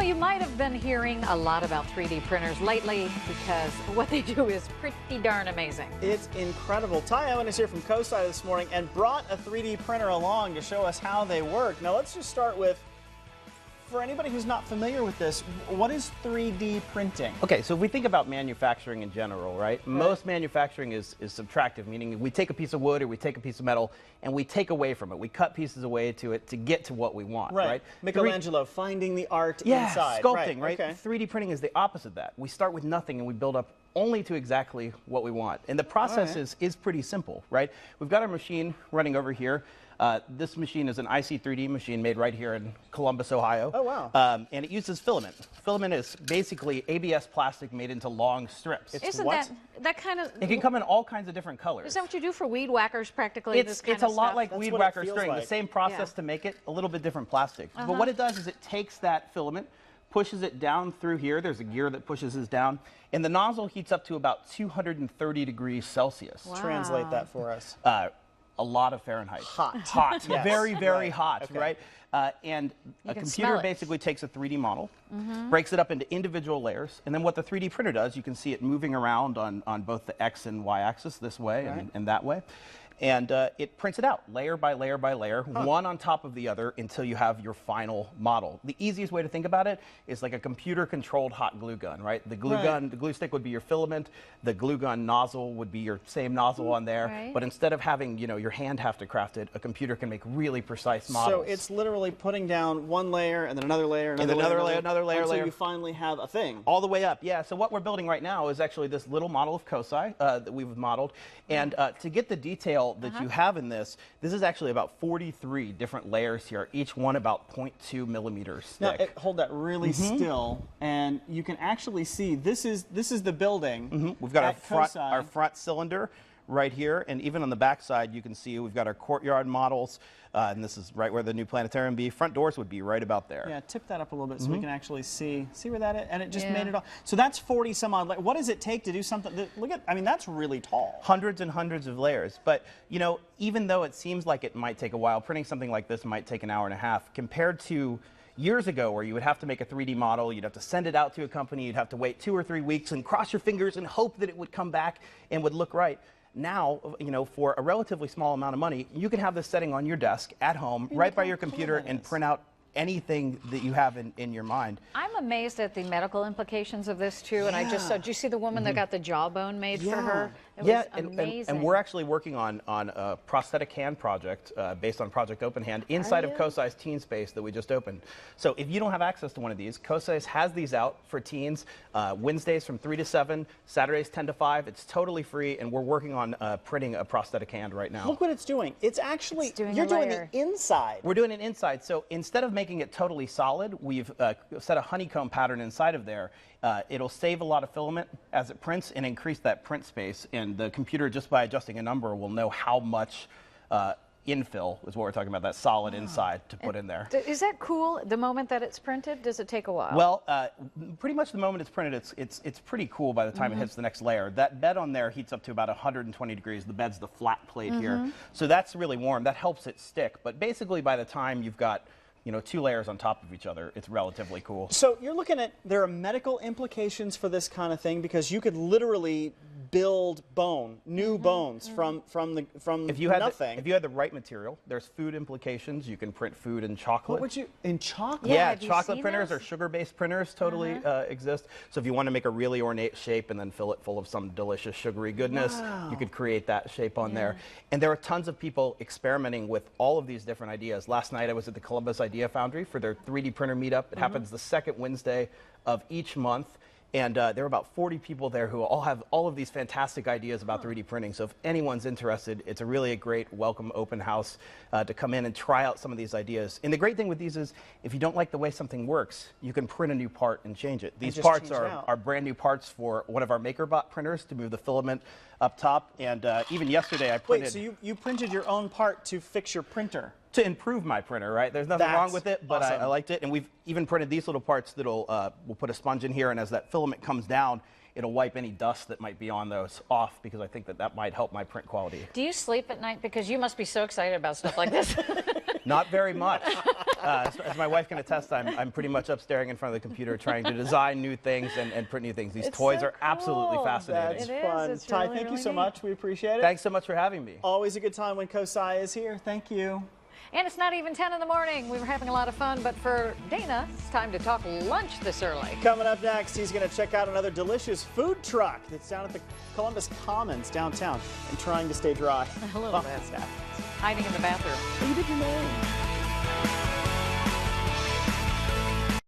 you might have been hearing a lot about 3D printers lately because what they do is pretty darn amazing. It's incredible. Ty Owen is here from CoSci this morning and brought a 3D printer along to show us how they work. Now let's just start with, for anybody who's not familiar with this, what is 3D printing? Okay, so if we think about manufacturing in general, right? Most manufacturing is subtractive, meaning we take a piece of wood or we take a piece of metal and we take away from it. We cut pieces away to it to get to what we want, right? Michelangelo finding the art inside. Sculpting, right? Okay. 3D printing is the opposite of that. We start with nothing and we build up only to exactly what we want. And the process is pretty simple, right? We've got our machine running over here. This machine is an IC3D machine made right here in Columbus, Ohio. Oh, wow. And it uses filament. Filament is basically ABS plastic made into long strips. Isn't that kind of... It can come in all kinds of different colors. Is that what you do for weed whackers practically? It's a lot like weed whacker string. like. The same process to make it, a little bit different plastic. But what it does is it takes that filament, pushes it down through here. There's a gear that pushes this down. And the nozzle heats up to about 230 degrees Celsius. Wow. Translate that for us. A lot of Fahrenheit. Hot. Yes. Very, very hot, right? And a computer smell it. basically takes a 3D model, breaks it up into individual layers, and then what the 3D printer does, you can see it moving around on both the X and Y axis, this way and that way. And it prints it out layer by layer by layer, one on top of the other until you have your final model. The easiest way to think about it is like a computer-controlled hot glue gun, right? The glue gun, the glue stick would be your filament. The glue gun nozzle would be your same nozzle on there. But instead of having your hand have to craft it, a computer can make really precise models. So it's literally putting down one layer and then another layer, another layer, until you finally have a thing. All the way up, yeah. So what we're building right now is actually this little model of CoSci that we've modeled. And to get the detail that you have in this is actually about 43 different layers here, each one about 0.2 millimeters thick. Now, hold that really still, and you can actually see this is the building. We've got our front cylinder right here, and even on the back side you can see we've got our courtyard models, and this is right where the new planetarium would be. Front doors would be right about there. Yeah, tip that up a little bit so we can actually see where that is, and it just made it all. So that's 40 some odd. What does it take to do something? Look at, I mean, that's really tall. Hundreds and hundreds of layers, but even though it seems like it might take a while, printing something like this might take an hour and a half compared to years ago where you would have to make a 3D model, you'd have to send it out to a company, you'd have to wait 2 or 3 weeks and cross your fingers and hope that it would come back and would look right. Now, for a relatively small amount of money, you can have this setting on your desk at home, right by your computer, and print out anything that you have in your mind. I'm amazed at the medical implications of this too, and I just saw, did you see the woman that got the jawbone made for her? It was amazing. And we're actually working on a prosthetic hand project based on Project Open Hand inside of CoSci's Teen Space that we just opened. So if you don't have access to one of these, CoSci has these out for teens Wednesdays from 3 to 7, Saturdays 10 to 5. It's totally free, and we're working on printing a prosthetic hand right now. Look what it's doing. It's actually, you're doing the inside. We're doing it inside. So instead of making it totally solid, we've set a honeycomb pattern inside of there. It'll save a lot of filament as it prints and increase that print space. And the computer, just by adjusting a number, will know how much infill is what we're talking about, that solid inside to put in there. Is that cool the moment that it's printed? Does it take a while? Well, pretty much the moment it's printed, it's pretty cool by the time it hits the next layer. That bed on there heats up to about 120 degrees. The bed's the flat plate here. So that's really warm. That helps it stick. But basically by the time you've got 2 layers on top of each other, it's relatively cool. So you're looking at, there are medical implications for this kind of thing because you could literally build new bones from nothing. If you had the right material, there's food implications. You can print food in chocolate. What would you, in chocolate? Yeah, chocolate printers or sugar-based printers totally exist. So if you want to make a really ornate shape and then fill it full of some delicious sugary goodness, you could create that shape on there. And there are tons of people experimenting with all of these different ideas. Last night I was at the Columbus Idea Foundry for their 3D printer meetup. It happens the second Wednesday of each month. And there are about 40 people there who all have all of these fantastic ideas about 3D printing. So if anyone's interested, it's a great welcome open house to come in and try out some of these ideas. And the great thing with these is if you don't like the way something works, you can print a new part and change it. These parts are brand new parts for one of our MakerBot printers to move the filament up top. And even yesterday I printed... Wait, so you printed your own part to fix your printer? To improve my printer, right? There's nothing wrong with it, but I liked it. And we've even printed these little parts that'll, we'll put a sponge in here, and as that filament comes down, it'll wipe any dust that might be on those off, because I think that might help my print quality. Do you sleep at night? Because you must be so excited about stuff like this. Not very much. As my wife can attest, I'm pretty much up staring in front of the computer trying to design new things and print new things. These toys so are absolutely cool. fascinating. That's It is. fun. It's Ty, really, thank you really so neat. much. We appreciate it. Thanks so much for having me. Always a good time when Kosai is here. Thank you. And it's not even 10 in the morning. We were having a lot of fun, but for Dana, it's time to talk lunch this early. Coming up next, he's going to check out another delicious food truck that's down at the Columbus Commons downtown and trying to stay dry. A little bit. Hiding in the bathroom. You did your name.